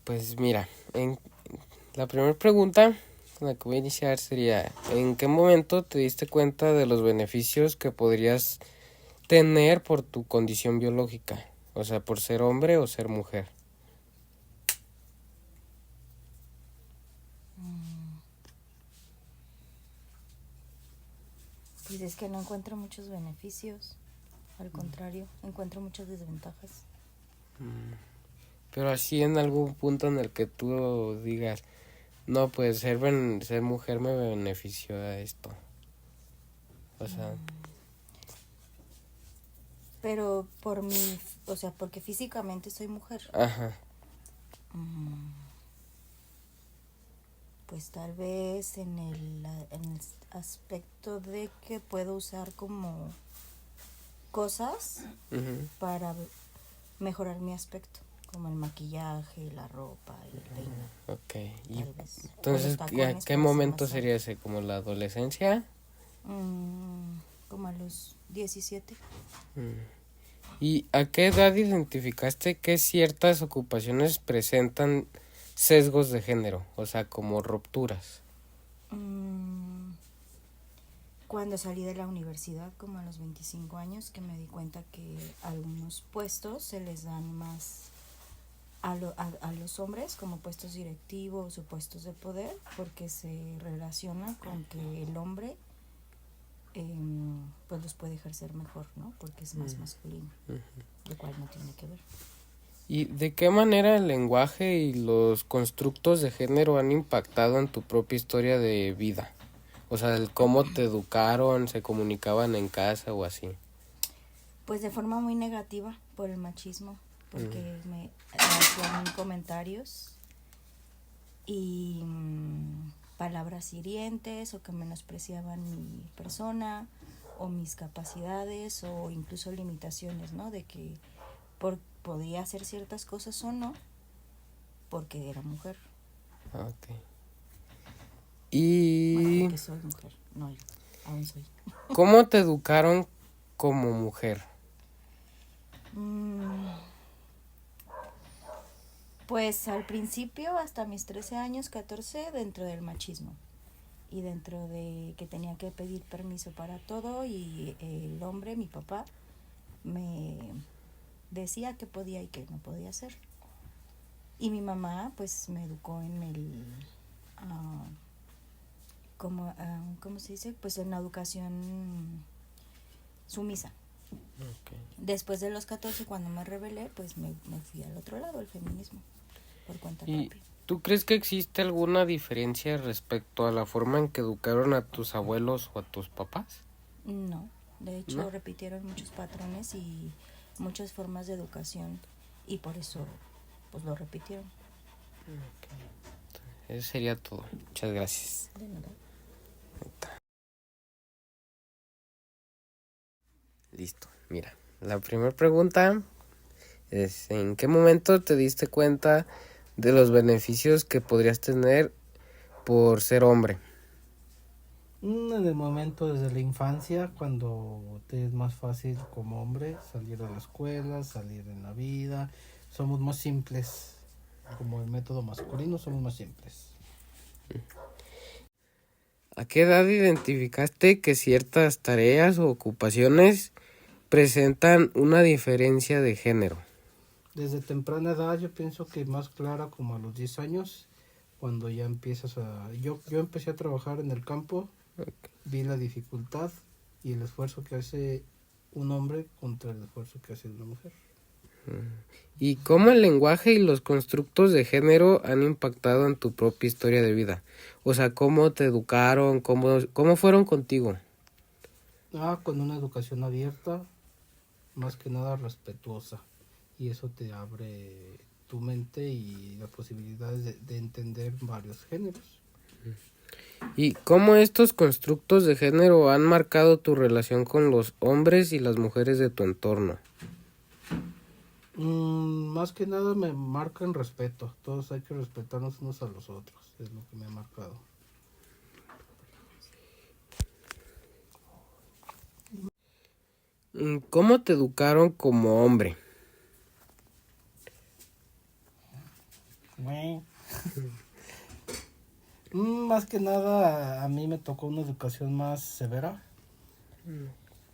Pues mira, la primera pregunta con la que voy a iniciar sería, ¿en qué momento te diste cuenta de los beneficios que podrías tener por tu condición biológica? O sea, por ser hombre o ser mujer. Pues es que no encuentro muchos beneficios. Al contrario, encuentro muchas desventajas. Pero así en algún punto en el que tú digas, no, pues ser mujer me benefició a esto. O sea, Pero por mi, o sea, porque físicamente soy mujer. ajá. Pues tal vez en el aspecto de que puedo usar como cosas Ujú. para mejorar mi aspecto, como el maquillaje, la ropa, el peinado, Ok. Y tal vez. O los entonces, ¿a tacones qué para ser momento más sería alta. ese? ¿Como la adolescencia? Como a los 17. ¿Y a qué edad identificaste que ciertas ocupaciones presentan sesgos de género? O sea, como rupturas. Mm, Cuando salí de la universidad, como a los 25 años, que me di cuenta que algunos puestos se les dan más a los hombres, como puestos directivos o puestos de poder, porque se relaciona con que el hombre pues los puede ejercer mejor, ¿no? Porque es más masculino, lo cual no tiene que ver. ¿Y de qué manera el lenguaje y los constructos de género han impactado en tu propia historia de vida? O sea, el cómo te educaron, se comunicaban en casa o así. Pues de forma muy negativa por el machismo, porque me hacían comentarios y palabras hirientes o que menospreciaban mi persona o mis capacidades o incluso limitaciones, ¿no? De que podía hacer ciertas cosas o no porque era mujer. Ok. Bueno, ¿Y porque soy mujer, no, aún soy. cómo te educaron como mujer? Mm, Pues al principio, hasta mis 13 años, 14, dentro del machismo. Y dentro de que tenía que pedir permiso para todo y el hombre, mi papá, me decía que podía y que no podía hacer. Y mi mamá pues me educó en el, ¿cómo se dice? Pues en la educación sumisa. Okay. Después de los 14, cuando me rebelé, pues me fui al otro lado, al feminismo, por cuenta ¿Y propia. tú crees que existe alguna diferencia respecto a la forma en que educaron a tus abuelos o a tus papás? No, de hecho ¿No? repitieron muchos patrones y muchas formas de educación y por eso pues lo repitieron. Eso sería todo. Muchas gracias. De nada. Listo. Mira, la primera pregunta es, ¿en qué momento te diste cuenta de los beneficios que podrías tener por ser hombre? En el momento desde la infancia, cuando te es más fácil como hombre salir de la escuela, salir en la vida, somos más simples. Como el método masculino, somos más simples. ¿A qué edad identificaste que ciertas tareas o ocupaciones presentan una diferencia de género? Desde temprana edad, yo pienso que más clara como a los 10 años, cuando ya empiezas a... Yo empecé a trabajar en el campo, vi la dificultad y el esfuerzo que hace un hombre contra el esfuerzo que hace una mujer. ¿Y cómo el lenguaje y los constructos de género han impactado en tu propia historia de vida? O sea, ¿cómo te educaron? ¿Cómo fueron contigo? Con una educación abierta, más que nada respetuosa, y eso te abre tu mente y las posibilidades de entender varios géneros. ¿Y cómo estos constructos de género han marcado tu relación con los hombres y las mujeres de tu entorno? Más que nada me marcan respeto, todos hay que respetarnos unos a los otros, es lo que me ha marcado. ¿Cómo te educaron como hombre? Güey. Más que nada, a mí me tocó una educación más severa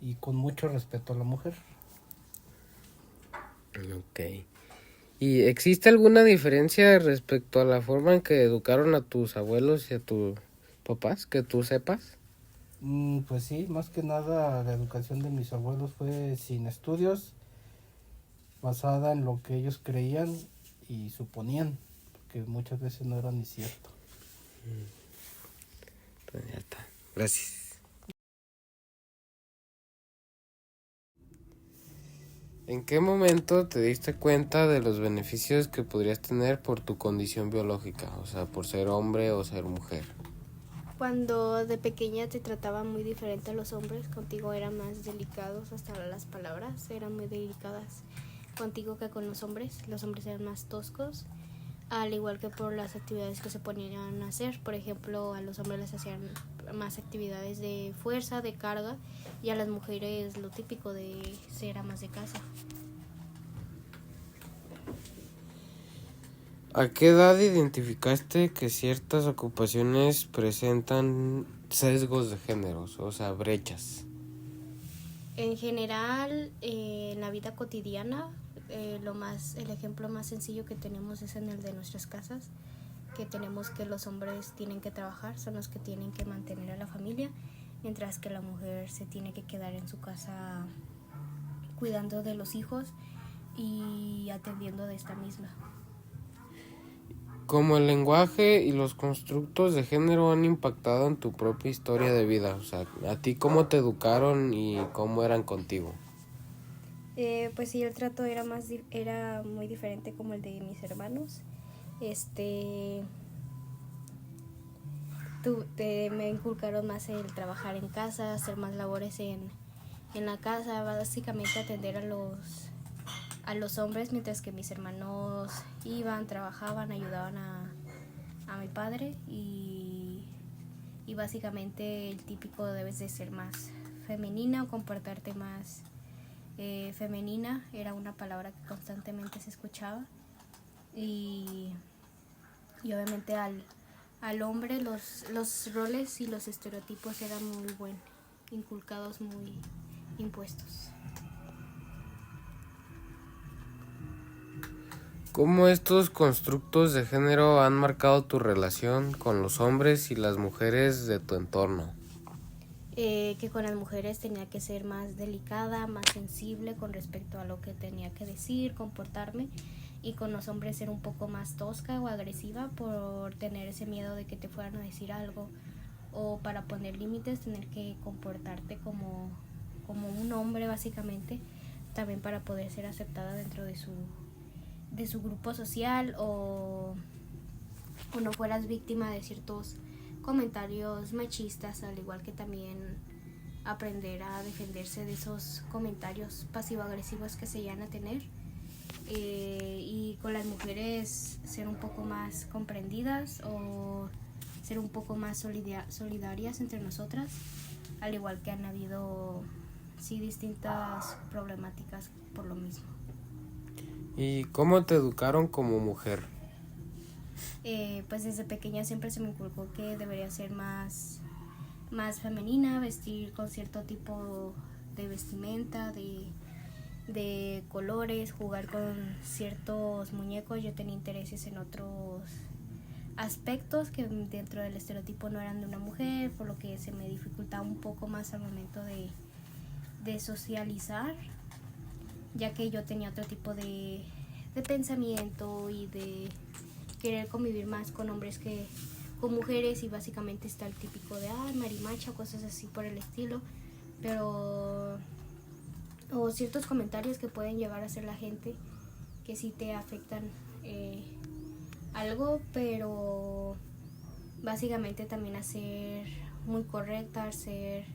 y con mucho respeto a la mujer. Ok. ¿Y existe alguna diferencia respecto a la forma en que educaron a tus abuelos y a tus papás, que tú sepas? Pues sí, más que nada la educación de mis abuelos fue sin estudios, basada en lo que ellos creían y suponían, que muchas veces no era ni cierto. Pues ya está. Gracias. ¿En qué momento te diste cuenta de los beneficios que podrías tener por tu condición biológica? O sea, por ser hombre o ser mujer. Cuando de pequeña te trataban muy diferente a los hombres, contigo eran más delicados, hasta las palabras eran muy delicadas contigo que con los hombres eran más toscos, al igual que por las actividades que se ponían a hacer. Por ejemplo, a los hombres les hacían más actividades de fuerza, de carga, y a las mujeres lo típico de ser amas de casa. ¿A qué edad identificaste que ciertas ocupaciones presentan sesgos de géneros, o sea, brechas? En general, en la vida cotidiana, el ejemplo más sencillo que tenemos es en el de nuestras casas, que tenemos que los hombres tienen que trabajar, son los que tienen que mantener a la familia, mientras que la mujer se tiene que quedar en su casa cuidando de los hijos y atendiendo de esta misma. ¿Cómo el lenguaje y los constructos de género han impactado en tu propia historia de vida? O sea, ¿a ti cómo te educaron y cómo eran contigo? Pues sí, el trato era muy diferente como el de mis hermanos. Me inculcaron más el trabajar en casa, hacer más labores en la casa, básicamente atender a los hombres, mientras que mis hermanos iban, trabajaban, ayudaban a mi padre y básicamente el típico debes de ser más femenina o comportarte más femenina, era una palabra que constantemente se escuchaba y obviamente al hombre los roles y los estereotipos eran muy inculcados, muy impuestos. ¿Cómo estos constructos de género han marcado tu relación con los hombres y las mujeres de tu entorno? Que con las mujeres tenía que ser más delicada, más sensible con respecto a lo que tenía que decir, comportarme, y con los hombres ser un poco más tosca o agresiva por tener ese miedo de que te fueran a decir algo, o para poner límites tener que comportarte como un hombre básicamente, también para poder ser aceptada dentro de su grupo social, o no fueras víctima de ciertos comentarios machistas, al igual que también aprender a defenderse de esos comentarios pasivo-agresivos que se llegan a tener, y con las mujeres ser un poco más comprendidas o ser un poco más solidarias entre nosotras, al igual que han habido sí distintas problemáticas por lo mismo. ¿Y cómo te educaron como mujer? Pues desde pequeña siempre se me inculcó que debería ser más femenina, vestir con cierto tipo de vestimenta, de colores, jugar con ciertos muñecos. Yo tenía intereses en otros aspectos que dentro del estereotipo no eran de una mujer, por lo que se me dificultaba un poco más al momento de socializar, ya que yo tenía otro tipo de pensamiento y de querer convivir más con hombres que con mujeres, y básicamente está el típico de marimacha, cosas así por el estilo, pero o ciertos comentarios que pueden llegar a hacer la gente que sí te afectan algo, pero básicamente también a ser muy correcta, a ser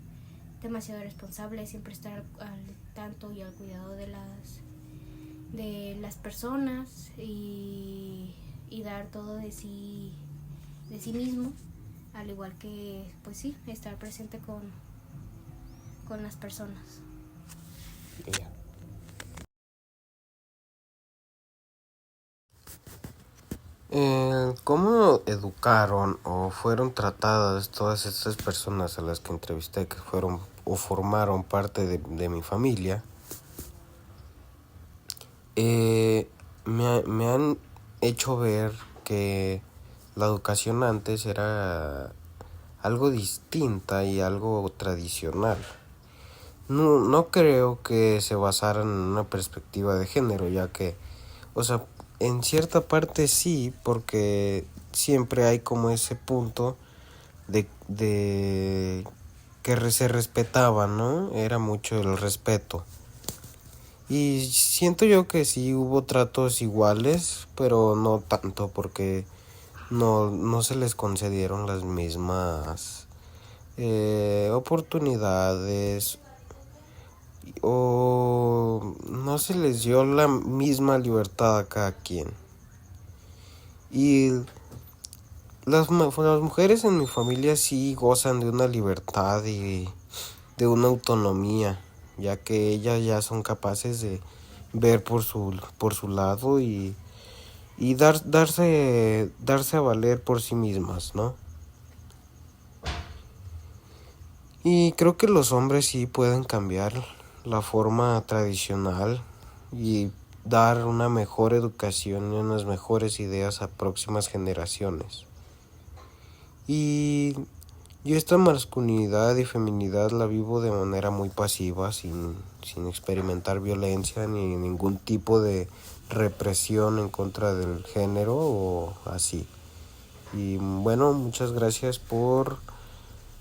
demasiado responsable, siempre estar al tanto y al cuidado de las personas y dar todo de sí mismo, al igual que pues sí, estar presente con las personas. ¿Cómo educaron o fueron tratadas todas estas personas a las que entrevisté que fueron o formaron parte de mi familia? Me han hecho ver que la educación antes era algo distinta y algo tradicional. No creo que se basaran en una perspectiva de género, ya que, o sea, en cierta parte sí, porque siempre hay como ese punto de que se respetaba, ¿no? Era mucho el respeto. Y siento yo que sí hubo tratos iguales, pero no tanto porque no se les concedieron las mismas oportunidades o no se les dio la misma libertad a cada quien. Y las mujeres en mi familia sí gozan de una libertad y de una autonomía, ya que ellas ya son capaces de ver por su lado y darse a valer por sí mismas, ¿no? Y creo que los hombres sí pueden cambiar la forma tradicional y dar una mejor educación y unas mejores ideas a próximas generaciones. Y yo esta masculinidad y feminidad la vivo de manera muy pasiva, sin experimentar violencia ni ningún tipo de represión en contra del género o así. Y bueno, muchas gracias por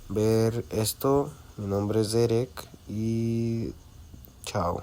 ver esto. Mi nombre es Derek y chao.